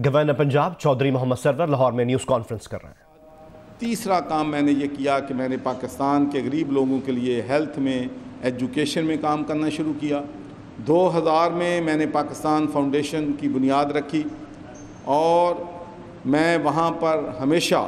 Governor Punjab Chaudhry Muhammad Sarwar Lahore میں news conference کر رہے ہیں۔ تیسرا کام میں نے یہ کیا کہ میں نے پاکستان کے غریب لوگوں کے لیے ہیلتھ میں، ایجوکیشن میں کام کرنا شروع کیا۔ 2000 میں نے پاکستان فاؤنڈیشن کی بنیاد رکھی اور میں وہاں پر ہمیشہ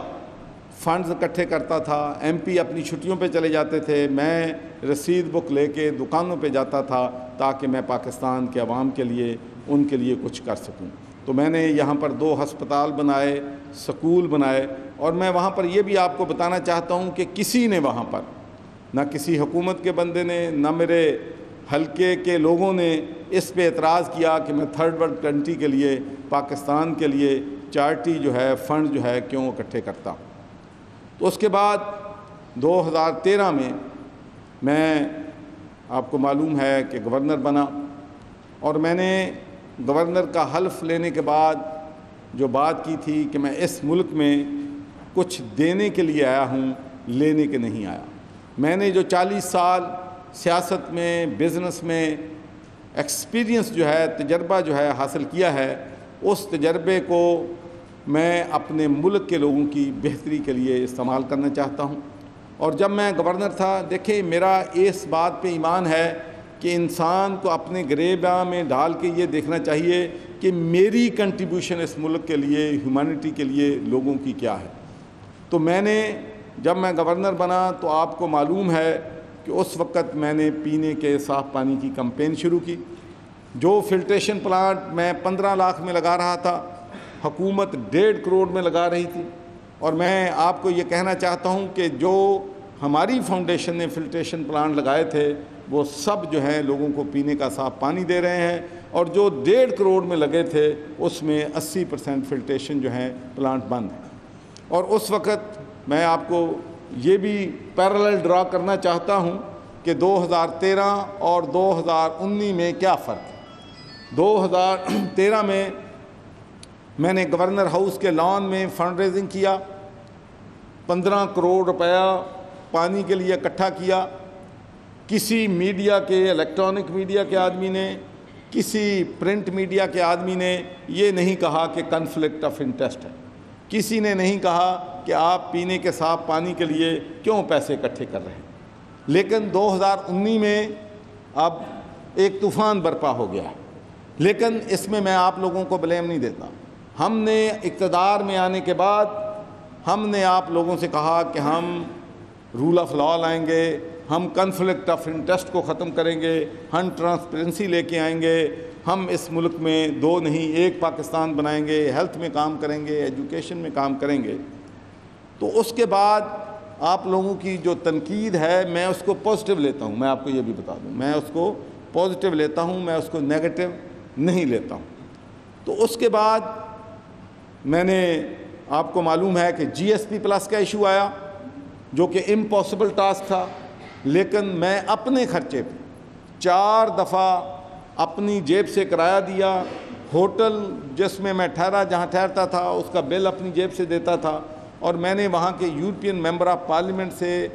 فنڈز اکٹھے کرتا تھا۔ ایم پی اپنی چھٹیوں پہ چلے جاتے تھے، میں رسید بک لے کے دکانوں پہ جاتا تھا تاکہ میں پاکستان کے عوام کے لیے ان کے لیے کچھ کر سکوں۔ تو میں نے یہاں پر 2 ہسپتال بنائے، سکول بنائے، اور میں وہاں پر یہ بھی آپ کو بتانا چاہتا ہوں کہ کسی نے وہاں پر، نہ کسی حکومت کے بندے نے، نہ میرے حلقے کے لوگوں نے اس پہ اعتراض کیا کہ میں تھرڈ ورلڈ کنٹری کے لیے، پاکستان کے لیے چارٹی جو ہے، فنڈ جو ہے کیوں اکٹھے کرتا ہوں۔ تو اس کے بعد 2013 میں آپ کو معلوم ہے کہ گورنر بنا، اور میں نے گورنر کا حلف لینے کے بعد جو بات کی تھی کہ میں اس ملک میں کچھ دینے کے لیے آیا ہوں، لینے کے نہیں آیا۔ میں نے جو 40 سال سیاست میں، بزنس میں ایکسپیرینس جو ہے، تجربہ جو ہے حاصل کیا ہے، اس تجربے کو میں اپنے ملک کے لوگوں کی بہتری کے لیے استعمال کرنا چاہتا ہوں۔ اور جب میں گورنر تھا، دیکھیں میرا اس بات پہ ایمان ہے کہ انسان کو اپنے گریباں میں ڈال کے یہ دیکھنا چاہیے کہ میری کنٹریبیوشن اس ملک کے لیے، ہیومینٹی کے لیے، لوگوں کی کیا ہے۔ تو میں نے جب میں گورنر بنا تو آپ کو معلوم ہے کہ اس وقت میں نے پینے کے صاف پانی کی کمپین شروع کی۔ جو فلٹریشن پلانٹ میں 15 لاکھ میں لگا رہا تھا، حکومت 1.5 کروڑ میں لگا رہی تھی۔ اور میں آپ کو یہ کہنا چاہتا ہوں کہ جو ہماری فاؤنڈیشن نے فلٹریشن پلانٹ لگائے تھے وہ سب جو ہیں لوگوں کو پینے کا صاف پانی دے رہے ہیں، اور جو 1.5 کروڑ میں لگے تھے اس میں 80% فلٹریشن جو ہے پلانٹ بند ہے۔ اور اس وقت میں آپ کو یہ بھی پیرالل ڈرا کرنا چاہتا ہوں کہ 2013 اور 2019 میں کیا فرق ہے۔ 2013 میں نے گورنر ہاؤس کے لان میں فنڈ ریزنگ کیا، 15 کروڑ روپیہ پانی کے لیے اکٹھا کیا۔ کسی میڈیا کے، الیکٹرانک میڈیا کے آدمی نے، کسی پرنٹ میڈیا کے آدمی نے یہ نہیں کہا کہ کنفلکٹ آف انٹرسٹ ہے۔ کسی نے نہیں کہا کہ آپ پینے کے صاف پانی کے لیے کیوں پیسے اکٹھے کر رہے ہیں۔ لیکن 2019 میں اب ایک طوفان برپا ہو گیا، لیکن اس میں آپ لوگوں کو بلیم نہیں دیتا۔ ہم نے اقتدار میں آنے کے بعد ہم نے آپ لوگوں سے کہا کہ ہم رول آف لاء لائیں گے، ہم کنفلکٹ آف انٹرسٹ کو ختم کریں گے، ہم ٹرانسپیرنسی لے کے آئیں گے، ہم اس ملک میں 2 نہیں 1 پاکستان بنائیں گے، ہیلتھ میں کام کریں گے، ایجوکیشن میں کام کریں گے۔ تو اس کے بعد آپ لوگوں کی جو تنقید ہے میں اس کو پازیٹیو لیتا ہوں، میں آپ کو یہ بھی بتا دوں، میں اس کو پازیٹیو لیتا ہوں، میں اس کو نیگیٹو نہیں لیتا ہوں۔ تو اس کے بعد میں نے، آپ کو معلوم ہے کہ جی ایس پی پلس کا ایشو آیا جو کہ امپاسبل ٹاسک تھا، لیکن میں اپنے خرچے پہ 4 دفعہ اپنی جیب سے کرایہ دیا، ہوٹل جس میں میں ٹھہرا، جہاں ٹھہرتا تھا اس کا بل اپنی جیب سے دیتا تھا، اور میں نے وہاں کے یورپین ممبر آف پارلیمنٹ سے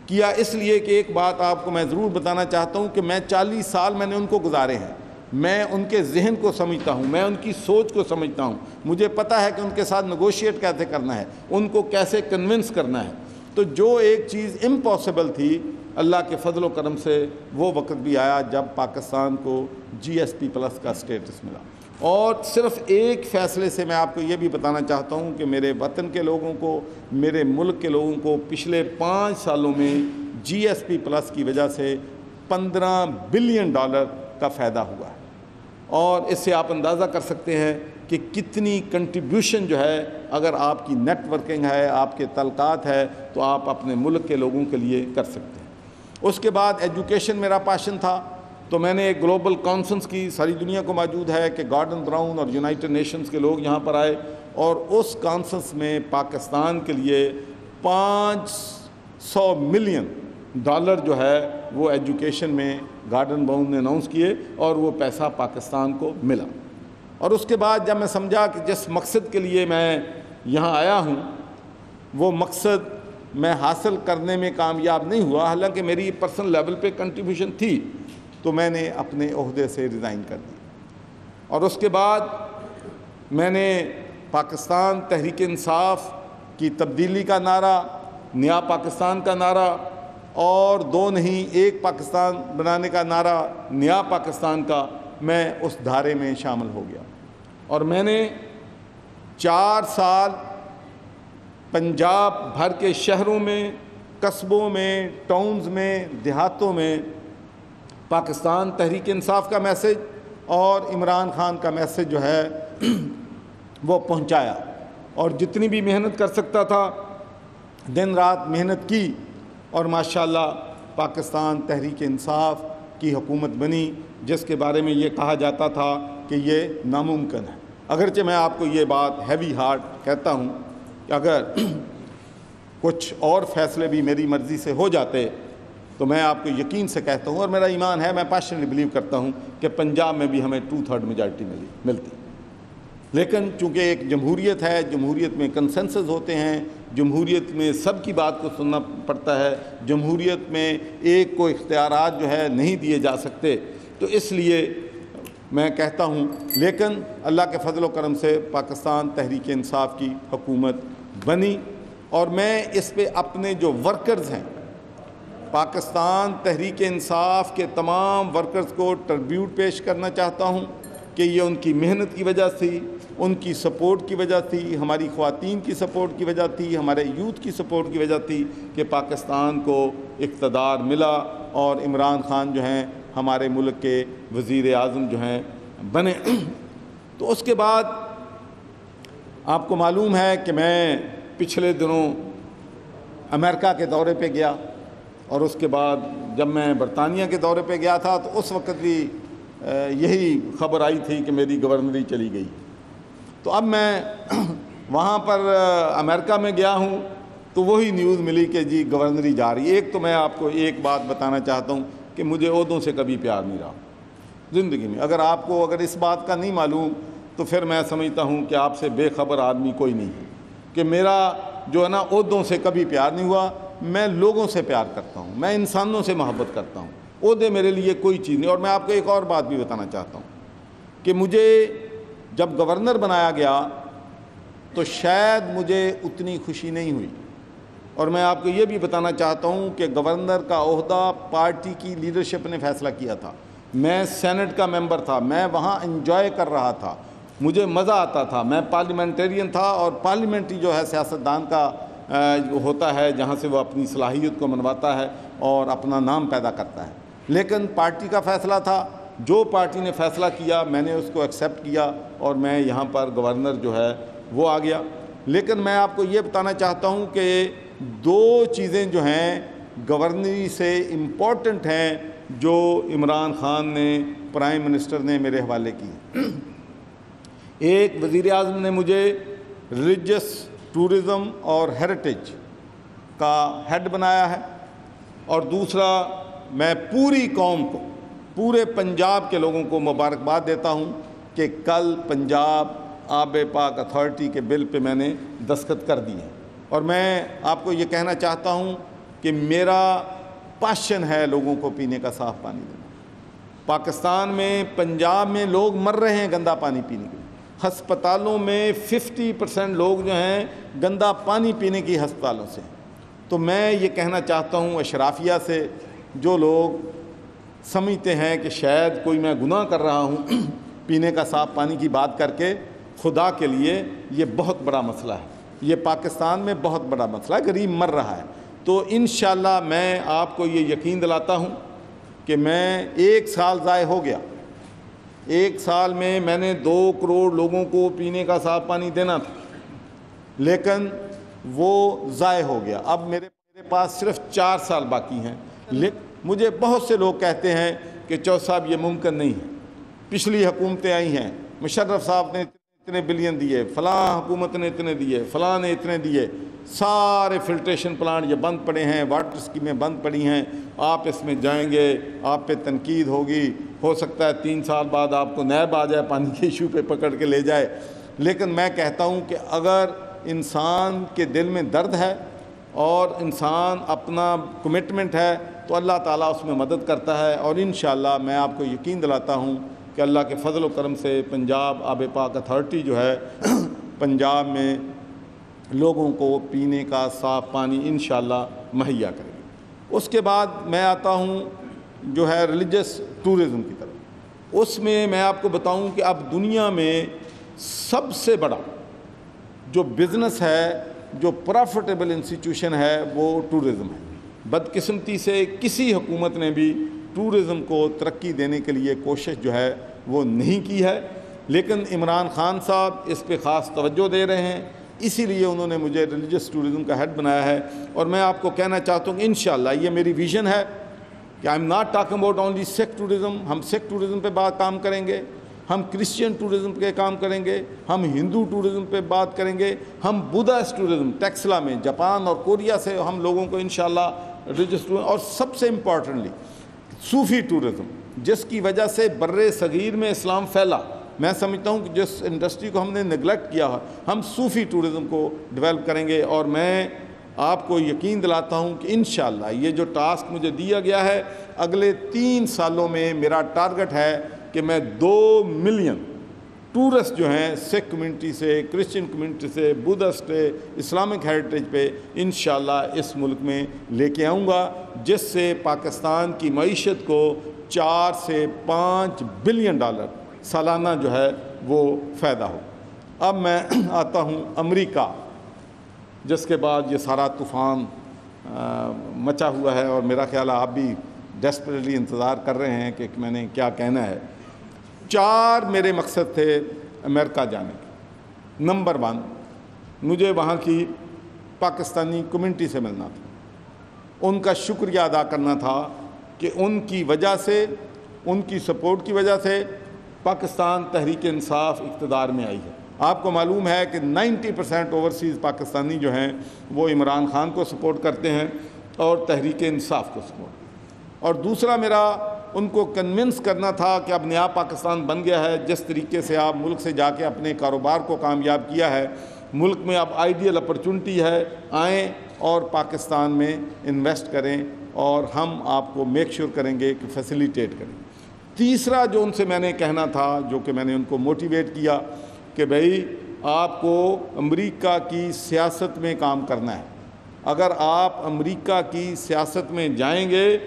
کیا، اس لیے کہ ایک بات آپ کو میں ضرور بتانا چاہتا ہوں کہ میں 40 سال میں نے ان کو گزارے ہیں، میں ان کے ذہن کو سمجھتا ہوں، میں ان کی سوچ کو سمجھتا ہوں، مجھے پتہ ہے کہ ان کے ساتھ نیگوشیٹ کیسے کرنا ہے، ان کو کیسے کنونس کرنا ہے۔ تو جو ایک چیز امپاسبل تھی، اللہ کے فضل و کرم سے وہ وقت بھی آیا جب پاکستان کو جی ایس پی پلس کا سٹیٹس ملا۔ اور صرف ایک فیصلے سے میں آپ کو یہ بھی بتانا چاہتا ہوں کہ میرے وطن کے لوگوں کو، میرے ملک کے لوگوں کو پچھلے 5 سالوں میں جی ایس پی پلس کی وجہ سے $15 بلین کا فائدہ ہوا ہے، اور اس سے آپ اندازہ کر سکتے ہیں کہ کتنی کنٹریبیوشن جو ہے، اگر آپ کی نیٹ ورکنگ ہے، آپ کے تعلقات ہے، تو آپ اپنے ملک کے لوگوں کے لیے کر سکتے ہیں۔ اس کے بعد ایجوکیشن میرا پیشن تھا، تو میں نے ایک گلوبل کانفرنس کی، ساری دنیا کو موجود ہے کہ گارڈن براؤن اور یونائٹڈ نیشنز کے لوگ یہاں پر آئے، اور اس کانفرنس میں پاکستان کے لیے $500 ملین جو ہے وہ ایجوکیشن میں گارڈن براؤن نے اناؤنس کیے، اور وہ پیسہ پاکستان کو ملا۔ اور اس کے بعد جب میں سمجھا کہ جس مقصد کے لیے میں یہاں آیا ہوں وہ مقصد میں حاصل کرنے میں کامیاب نہیں ہوا، حالانکہ میری پرسنل لیول پہ کنٹریبیوشن تھی، تو میں نے اپنے عہدے سے ریزائن کر دیا۔ اور اس کے بعد میں نے پاکستان تحریک انصاف کی تبدیلی کا نعرہ، نیا پاکستان کا نعرہ، اور دو نہیں ایک پاکستان بنانے کا نعرہ، نیا پاکستان کا، میں اس دھارے میں شامل ہو گیا۔ اور میں نے 4 سال پنجاب بھر کے شہروں میں، قصبوں میں، ٹاؤنز میں، دیہاتوں میں پاکستان تحریک انصاف کا میسج اور عمران خان کا میسج جو ہے وہ پہنچایا، اور جتنی بھی محنت کر سکتا تھا دن رات محنت کی، اور ماشاءاللہ پاکستان تحریک انصاف کی حکومت بنی، جس کے بارے میں یہ کہا جاتا تھا کہ یہ ناممکن ہے۔ اگرچہ میں آپ کو یہ بات ہیوی ہارٹ کہتا ہوں کہ اگر کچھ اور فیصلے بھی میری مرضی سے ہو جاتے تو میں آپ کو یقین سے کہتا ہوں، اور میرا ایمان ہے، میں پیشنلی بلیو کرتا ہوں کہ پنجاب میں بھی ہمیں 2/3 میجارٹی ملتی۔ لیکن چونکہ ایک جمہوریت ہے، جمہوریت میں کنسنسس ہوتے ہیں، جمہوریت میں سب کی بات کو سننا پڑتا ہے، جمہوریت میں ایک کو اختیارات جو ہے نہیں دیے جا سکتے، تو اس لیے میں کہتا ہوں، لیکن اللہ کے فضل و کرم سے پاکستان تحریک انصاف کی حکومت بنی، اور میں اس پہ اپنے جو ورکرز ہیں، پاکستان تحریک انصاف کے تمام ورکرز کو ٹربیوٹ پیش کرنا چاہتا ہوں کہ یہ ان کی محنت کی وجہ تھی، ان کی سپورٹ کی وجہ تھی، ہماری خواتین کی سپورٹ کی وجہ تھی، ہمارے یوتھ کی سپورٹ کی وجہ تھی کہ پاکستان کو اقتدار ملا، اور عمران خان جو ہیں ہمارے ملک کے وزیر اعظم جو ہیں بنے۔ تو اس کے بعد آپ کو معلوم ہے کہ میں پچھلے دنوں امریکہ کے دورے پہ گیا، اور اس کے بعد جب میں برطانیہ کے دورے پہ گیا تھا تو اس وقت بھی یہی خبر آئی تھی کہ میری گورنری چلی گئی۔ تو اب میں وہاں پر امریکہ میں گیا ہوں تو وہی نیوز ملی کہ جی گورنری جا رہی ہے۔ ایک تو میں آپ کو ایک بات بتانا چاہتا ہوں کہ مجھے عہدوں سے کبھی پیار نہیں رہا زندگی میں۔ اگر آپ کو اگر اس بات کا نہیں معلوم تو پھر میں سمجھتا ہوں کہ آپ سے بے خبر آدمی کوئی نہیں ہے، کہ میرا جو ہے نا عہدوں سے کبھی پیار نہیں ہوا۔ میں لوگوں سے پیار کرتا ہوں، میں انسانوں سے محبت کرتا ہوں، عہدے میرے لیے کوئی چیز نہیں۔ اور میں آپ کو ایک اور بات بھی بتانا چاہتا ہوں کہ مجھے جب گورنر بنایا گیا تو شاید مجھے اتنی خوشی نہیں ہوئی، اور میں آپ کو یہ بھی بتانا چاہتا ہوں کہ گورنر کا عہدہ پارٹی کی لیڈرشپ نے فیصلہ کیا تھا۔ میں سینٹ کا ممبر تھا، میں وہاں انجوائے کر رہا تھا، مجھے مزہ آتا تھا، میں پارلیمنٹیرین تھا، اور پارلیمنٹری جو ہے سیاستدان کا ہوتا ہے جہاں سے وہ اپنی صلاحیت کو منواتا ہے اور اپنا نام پیدا کرتا ہے۔ لیکن پارٹی کا فیصلہ تھا، جو پارٹی نے فیصلہ کیا میں نے اس کو ایکسیپٹ کیا، اور میں یہاں پر گورنر جو ہے وہ آ گیا۔ لیکن میں آپ کو یہ بتانا چاہتا ہوں کہ 2 چیزیں جو ہیں گورنری سے امپورٹنٹ ہیں جو عمران خان نے، پرائم منسٹر نے میرے حوالے کی۔ ایک وزیر اعظم نے مجھے ریلیجس ٹورزم اور ہیریٹیج کا ہیڈ بنایا ہے، اور دوسرا میں پوری قوم کو، پورے پنجاب کے لوگوں کو مبارکباد دیتا ہوں کہ کل پنجاب آب پاک اتھارٹی کے بل پہ میں نے دستخط کر دی ہے۔ اور میں آپ کو یہ کہنا چاہتا ہوں کہ میرا پیشن ہے لوگوں کو پینے کا صاف پانی دینا۔ پاکستان میں، پنجاب میں لوگ مر رہے ہیں گندا پانی پینے کے، ہسپتالوں میں 50% لوگ جو ہیں گندا پانی پینے کی ہسپتالوں سے۔ تو میں یہ کہنا چاہتا ہوں اشرافیہ سے، جو لوگ سمجھتے ہیں کہ شاید کوئی میں گناہ کر رہا ہوں پینے کا صاف پانی کی بات کر کے، خدا کے لیے یہ بہت بڑا مسئلہ ہے، یہ پاکستان میں بہت بڑا مسئلہ ہے، غریب مر رہا ہے۔ تو انشاءاللہ میں آپ کو یہ یقین دلاتا ہوں کہ میں 1 سال ضائع ہو گیا، 1 سال میں نے 2 کروڑ لوگوں کو پینے کا صاف پانی دینا تھا، لیکن وہ ضائع ہو گیا۔ اب میرے پاس صرف 4 سال باقی ہیں۔ مجھے بہت سے لوگ کہتے ہیں کہ چودھری صاحب یہ ممکن نہیں ہے، پچھلی حکومتیں آئی ہیں، مشرف صاحب نے اتنے بلین دیے، فلاں حکومت نے اتنے دیے، فلاں نے اتنے دیے، سارے فلٹریشن پلانٹ یہ بند پڑے ہیں، واٹر اسکیمیں بند پڑی ہیں، آپ اس میں جائیں گے آپ پہ تنقید ہوگی، ہو سکتا ہے 3 سال بعد آپ کو نیب آ جائے پانی کے ایشو پہ پکڑ کے لے جائے۔ لیکن میں کہتا ہوں کہ اگر انسان کے دل میں درد ہے اور انسان اپنا کمٹمنٹ ہے تو اللہ تعالیٰ اس میں مدد کرتا ہے، اور انشاءاللہ میں آپ کو یقین دلاتا ہوں کہ اللہ کے فضل و کرم سے پنجاب آب پاک اتھارٹی جو ہے پنجاب میں لوگوں کو پینے کا صاف پانی انشاءاللہ مہیا کرے گی۔ اس کے بعد میں آتا ہوں جو ہے ریلیجس ٹورزم کی طرف۔ اس میں میں آپ کو بتاؤں کہ اب دنیا میں سب سے بڑا جو بزنس ہے، جو پروفٹیبل انسٹیٹیوشن ہے، وہ ٹورزم ہے۔ بدقسمتی سے کسی حکومت نے بھی ٹورزم کو ترقی دینے کے لیے کوشش جو ہے وہ نہیں کی ہے، لیکن عمران خان صاحب اس پہ خاص توجہ دے رہے ہیں، اسی لیے انہوں نے مجھے ریلیجس ٹورزم کا ہیڈ بنایا ہے۔ اور میں آپ کو کہنا چاہتا ہوں کہ انشاءاللہ یہ میری ویژن ہے کہ I am not talking about only Sikh tourism. ہم سکھ ٹورزم پہ کام کریں گے، ہم کرسچین ٹورزم پہ کام کریں گے، ہم ہندو ٹورزم پہ بات کریں گے، ہم بدھسٹ ٹورزم ٹیکسلا میں جاپان اور کوریا سے ہم لوگوں کو انشاءاللہ ریلیجس ٹورزم، اور سب سے امپورٹنٹلی صوفی ٹورزم، جس کی وجہ سے بر صغیر میں اسلام پھیلا۔ میں سمجھتا ہوں کہ جس انڈسٹری کو ہم نے نگلیکٹ کیا ہے، ہم صوفی ٹورزم کو ڈیولپ کریں گے، اور میں آپ کو یقین دلاتا ہوں کہ انشاءاللہ یہ جو ٹاسک مجھے دیا گیا ہے، اگلے 3 سالوں میں میرا ٹارگٹ ہے کہ میں 2 ملین ٹورسٹ جو ہیں سکھ کمیونٹی سے، کرسچن کمیونٹی سے، بدھسٹ اسلامک ہیریٹیج پہ انشاءاللہ اس ملک میں لے کے آؤں گا، جس سے پاکستان کی معیشت کو 4 سے 5 بلین ڈالر سالانہ جو ہے وہ فائدہ ہو۔ اب میں آتا ہوں امریکہ، جس کے بعد یہ سارا طوفان مچا ہوا ہے، اور میرا خیال ہے آپ بھی ڈیسپریٹلی انتظار کر رہے ہیں کہ میں نے کیا کہنا ہے۔ 4 میرے مقصد تھے امریکہ جانے کے۔ نمبر 1، مجھے وہاں کی پاکستانی کمیونٹی سے ملنا تھا، ان کا شکریہ ادا کرنا تھا کہ ان کی وجہ سے، ان کی سپورٹ کی وجہ سے پاکستان تحریک انصاف اقتدار میں آئی ہے۔ آپ کو معلوم ہے کہ 90% اوورسیز پاکستانی جو ہیں وہ عمران خان کو سپورٹ کرتے ہیں اور تحریک انصاف کو سپورٹ۔ اور دوسرا میرا ان کو کنونس کرنا تھا کہ اب نیا پاکستان بن گیا ہے، جس طریقے سے آپ ملک سے جا کے اپنے کاروبار کو کامیاب کیا ہے، ملک میں اب آئیڈیل اپرچونٹی ہے، آئیں اور پاکستان میں انویسٹ کریں، اور ہم آپ کو میک شور کریں گے کہ فیسیلیٹیٹ کریں۔ تیسرا جو ان سے میں نے کہنا تھا، جو کہ میں نے ان کو موٹیویٹ کیا کہ بھئی آپ کو امریکہ کی سیاست میں کام کرنا ہے، اگر آپ امریکہ کی سیاست میں جائیں گے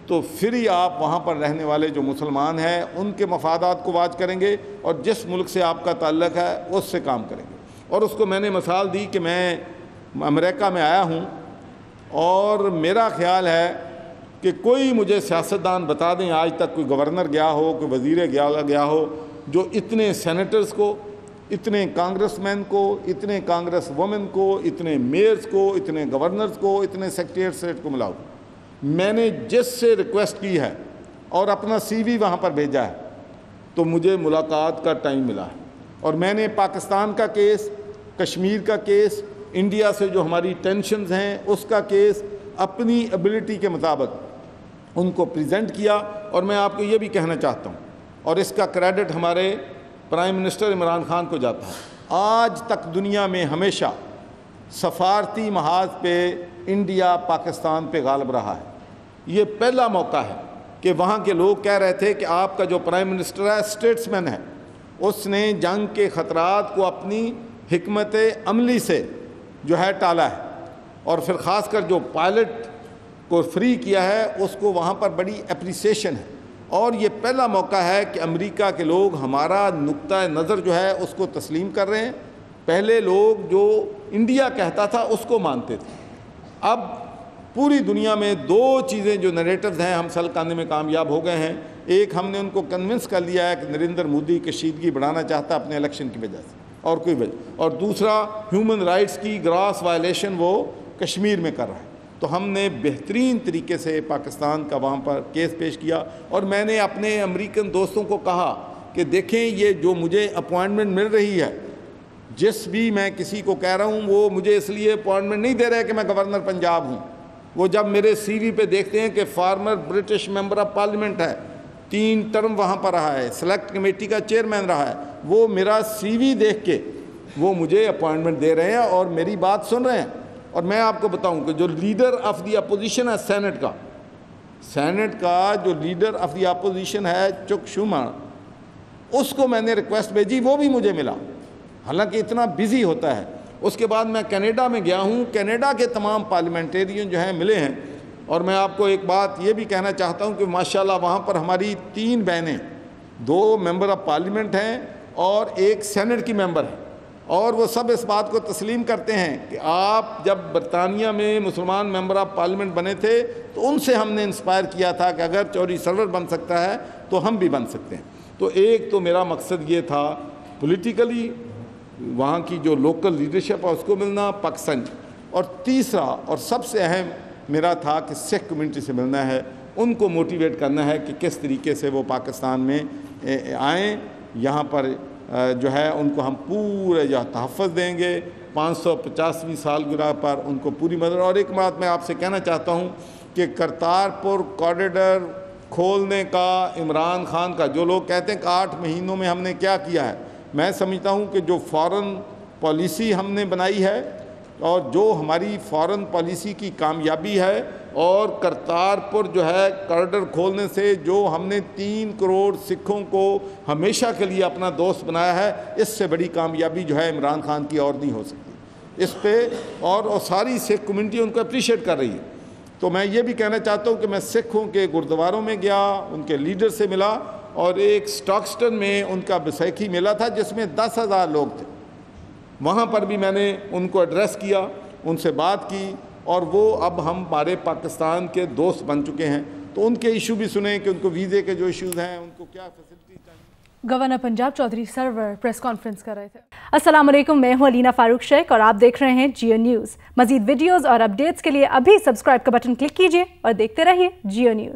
تو پھر ہی آپ وہاں پر رہنے والے جو مسلمان ہیں ان کے مفادات کو واچ کریں گے، اور جس ملک سے آپ کا تعلق ہے اس سے کام کریں گے۔ اور اس کو میں نے مثال دی کہ میں امریکہ میں آیا ہوں، اور میرا خیال ہے کہ کوئی مجھے سیاستدان بتا دیں آج تک کوئی گورنر گیا ہو، کوئی وزیر گیا ہو، جو اتنے سینیٹرز کو، اتنے کانگریس مین کو، اتنے کانگریس وومن کو، اتنے میئرز کو، اتنے گورنرز کو، اتنے سیکریٹری اسٹیٹ کو ملا ہو۔ میں نے جس سے ریکویسٹ کی ہے اور اپنا سی وی وہاں پر بھیجا ہے، تو مجھے ملاقات کا ٹائم ملا ہے، اور میں نے پاکستان کا کیس، کشمیر کا کیس، انڈیا سے جو ہماری ٹینشنز ہیں اس کا کیس اپنی ایبلٹی کے مطابق ان کو پریزنٹ کیا۔ اور میں آپ کو یہ بھی کہنا چاہتا ہوں، اور اس کا کریڈٹ ہمارے پرائم منسٹر عمران خان کو جاتا ہے، آج تک دنیا میں ہمیشہ سفارتی محاذ پہ انڈیا پاکستان پہ غالب رہا ہے۔ یہ پہلا موقع ہے کہ وہاں کے لوگ کہہ رہے تھے کہ آپ کا جو پرائم منسٹر ہے اسٹیٹس مین ہے، اس نے جنگ کے خطرات کو اپنی حکمت عملی سے جو ہے ٹالا ہے، اور پھر خاص کر جو پائلٹ کو فری کیا ہے اس کو وہاں پر بڑی اپریسیشن ہے۔ اور یہ پہلا موقع ہے کہ امریکہ کے لوگ ہمارا نقطہ نظر جو ہے اس کو تسلیم کر رہے ہیں۔ پہلے لوگ جو انڈیا کہتا تھا اس کو مانتے تھے، اب پوری دنیا میں 2 چیزیں جو نیریٹوز ہیں ہم سلکانے میں کامیاب ہو گئے ہیں۔ ایک، ہم نے ان کو کنونس کر لیا ہے کہ نریندر مودی کشیدگی بڑھانا چاہتا ہے اپنے الیکشن کی وجہ سے، اور کوئی وجہ، اور دوسرا ہیومن رائٹس کی گراس وائلیشن وہ کشمیر میں کر رہا ہے۔ تو ہم نے بہترین طریقے سے پاکستان کا وہاں پر کیس پیش کیا، اور میں نے اپنے امریکن دوستوں کو کہا کہ دیکھیں یہ جو مجھے اپوائنٹمنٹ مل رہی ہے، جس بھی میں کسی کو کہہ رہا ہوں وہ مجھے اس لیے اپوائنٹمنٹ نہیں دے رہے کہ میں گورنر پنجاب ہوں، وہ جب میرے سی وی پہ دیکھتے ہیں کہ former British member of parliament ہے، 3 ٹرم وہاں پر رہا ہے، سلیکٹ کمیٹی کا چیئرمین رہا ہے، وہ میرا سی وی دیکھ کے وہ مجھے اپوائنٹمنٹ دے رہے ہیں اور میری بات سن رہے ہیں۔ اور میں آپ کو بتاؤں کہ جو لیڈر آف دی اپوزیشن ہے سینٹ کا جو لیڈر آف دی اپوزیشن ہے چک شومر، اس کو میں نے ریکویسٹ بھیجی, وہ بھی مجھے ملا, حالانکہ اتنا بزی ہوتا ہے. اس کے بعد میں کینیڈا میں گیا ہوں, کینیڈا کے تمام پارلیمنٹیرین جو ہیں ملے ہیں, اور میں آپ کو ایک بات یہ بھی کہنا چاہتا ہوں کہ ماشاءاللہ وہاں پر ہماری 3 بہنیں, 2 ممبر آف پارلیمنٹ ہیں اور ایک سینٹ کی ممبر ہے, اور وہ سب اس بات کو تسلیم کرتے ہیں کہ آپ جب برطانیہ میں مسلمان ممبر آف پارلیمنٹ بنے تھے تو ان سے ہم نے انسپائر کیا تھا کہ اگر چودھری سرور بن سکتا ہے تو ہم بھی بن سکتے ہیں. تو ایک تو میرا مقصد یہ تھا پولیٹیکلی وہاں کی جو لوکل لیڈرشپ ہے اس کو ملنا پاکستان, اور تیسرا اور سب سے اہم میرا تھا کہ سکھ کمیونٹی سے ملنا ہے, ان کو موٹیویٹ کرنا ہے کہ کس طریقے سے وہ پاکستان میں آئیں. یہاں پر جو ہے ان کو ہم پورے جو تحفظ دیں گے, 550ویں سالگرہ پر ان کو پوری مدد. اور ایک بات میں آپ سے کہنا چاہتا ہوں کہ کرتارپور کوریڈور کھولنے کا عمران خان کا, جو لوگ کہتے ہیں کہ 8 مہینوں میں ہم نے کیا کیا ہے, میں سمجھتا ہوں کہ جو فارن پالیسی ہم نے بنائی ہے اور جو ہماری فارن پالیسی کی کامیابی ہے, اور کرتارپور جو ہے کوریڈور کھولنے سے جو ہم نے 3 کروڑ سکھوں کو ہمیشہ کے لیے اپنا دوست بنایا ہے, اس سے بڑی کامیابی جو ہے عمران خان کی اور نہیں ہو سکتی. اس پہ اور ساری سکھ کمیونٹی ان کو اپریشیٹ کر رہی ہے. تو میں یہ بھی کہنا چاہتا ہوں کہ میں سکھوں کے گردواروں میں گیا, ان کے لیڈر سے ملا, اور ایک سٹاکسٹن میں ان کا بیسیکھی میلہ تھا جس میں 10,000 لوگ تھے. وہاں پر بھی میں نے ان کو ایڈریس کیا, ان سے بات کی, اور وہ اب ہمارے پاکستان کے دوست بن چکے ہیں. تو ان کے ایشو بھی سنیں کہ ان کو ویزے کے جو ایشوز ہیں ان کو کیا فیسلٹی چاہیے. گورنر پنجاب چودھری سرور پریس کانفرنس کر رہے تھے. السلام علیکم, میں ہوں علینا فاروق شیخ اور آپ دیکھ رہے ہیں جیو نیوز. مزید ویڈیوز اور اپڈیٹس کے لیے ابھی سبسکرائب کا بٹن کلک کیجیے اور دیکھتے رہیے جیو نیوز.